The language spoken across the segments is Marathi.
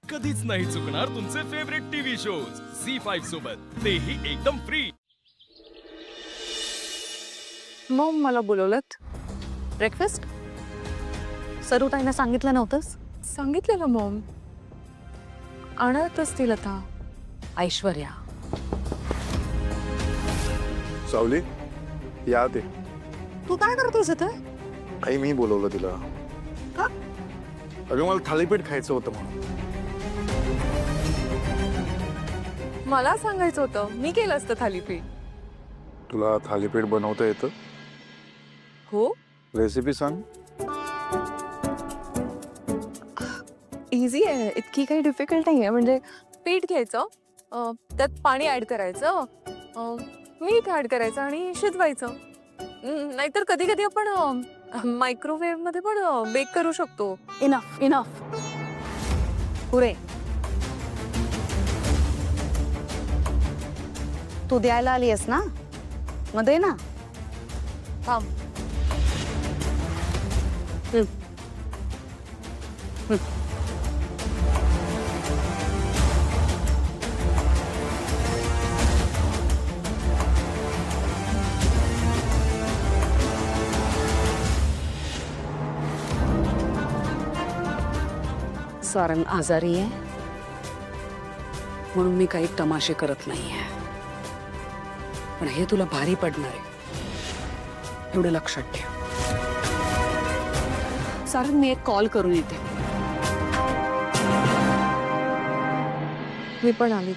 कधीच नाही चुकणार तुमचे फेवरेट टीव्ही शोज झी5 सोबत, तेही एकदम फ्री. मग मला बोलवलत ब्रेकफास्ट. सरुताईंना सांगितलं नव्हतंस? सांगितलेलं मॉम. आणत असतील आता. ऐश्वर्या सावली या ते. तू काय करतोस आता? आई मी बोलवलं तिला. का? अगं मला थालीपीठ खायचं होतं म्हणून. मला सांगायचं होतं, मी केलं असतं थालीपीठ. तुला थालीपीठ बनवता येतं? हो, रेसिपी सांग. इझी आहे, इतकी काही डिफिकल्ट नाही आहे. म्हणजे पीठ घ्यायचं, त्यात पाणी ऍड करायचं, मीठ ऍड करायचं आणि शिजवायचं. नाहीतर कधी कधी आपण मायक्रोवेव्ह मध्ये पण बेक करू शकतो. इनफ इनफ, पुरे. तू द्यायला आलीयस ना, मग दे ना. थांब. सारंग आजारी आहे म्हणून मी काही तमाशे करत नाहीये, पण हे तुला भारी पडणार आहे, एवढं लक्षात ठेव. सारंग, मी एक कॉल करून येते. मी पण आली.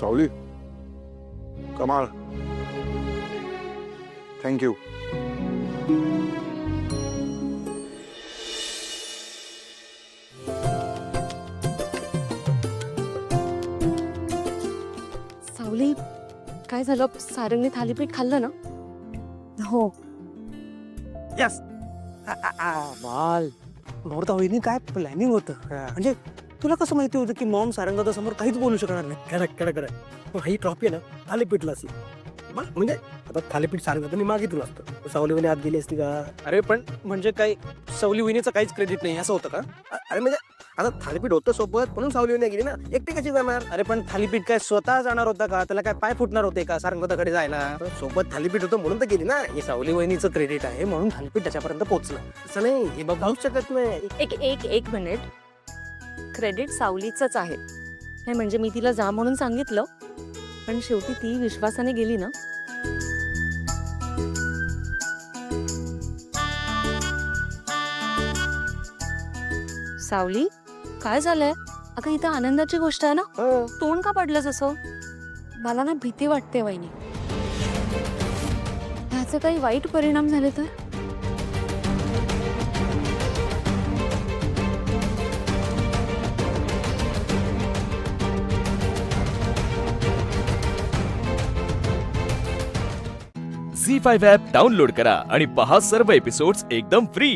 सावली कमाल, थँक्यू. सावली, काय झालं? सारंगने थालीपीठ खाल्लं ना? हो. यस. बाल नव्हता वहिनी, काय प्लॅनिंग होतं. म्हणजे तुला कसं माहिती होतं की मॉम सारंगाच्या समोर काहीच बोलू शकणार नाही? Correct correct correct. ही ट्रॉफी आहे ना थालीपीठला असली. म्हणजे आता थालीपीठ सारंगात मी मागितलं असतं, सावली वहिनी आत गेली असती का? अरे पण म्हणजे काय, सावली वहिनीचं काहीच क्रेडिट नाही असं होतं का? अरे म्हणजे आता थालीपीठ होतं सोबत म्हणून सावली वहिनी गेली ना, एकटी कशी जाणार? अरे पण थालीपीठ काय स्वतः जाणार होता का? त्याला काय पाय फुटणार होते का सारंगाकडे जायला? सोबत थालीपीठ होतं म्हणून तर गेली ना. हे सावली वहिनीचं क्रेडिट आहे म्हणून थालीपीठ त्याच्यापर्यंत पोहोचलं. असं नाही, हे बघ जाऊच शकत नाही. एक मिनिट. क्रेडिट सावलीचंच आहे. नाही म्हणजे मी तिला जा म्हणून सांगितलं, पण शेवटी ती विश्वासाने गेली ना. सावली, काय झालंय? अगं इथं आनंदाची गोष्ट आहे ना, तोंड का पडलंस असं? मला ना भीती वाटते वहिनी, ह्याचे काही वाईट परिणाम झाले तर. झी5 ॲप डाउनलोड करा आणि पहा सर्व एपिसोड्स एकदम फ्री.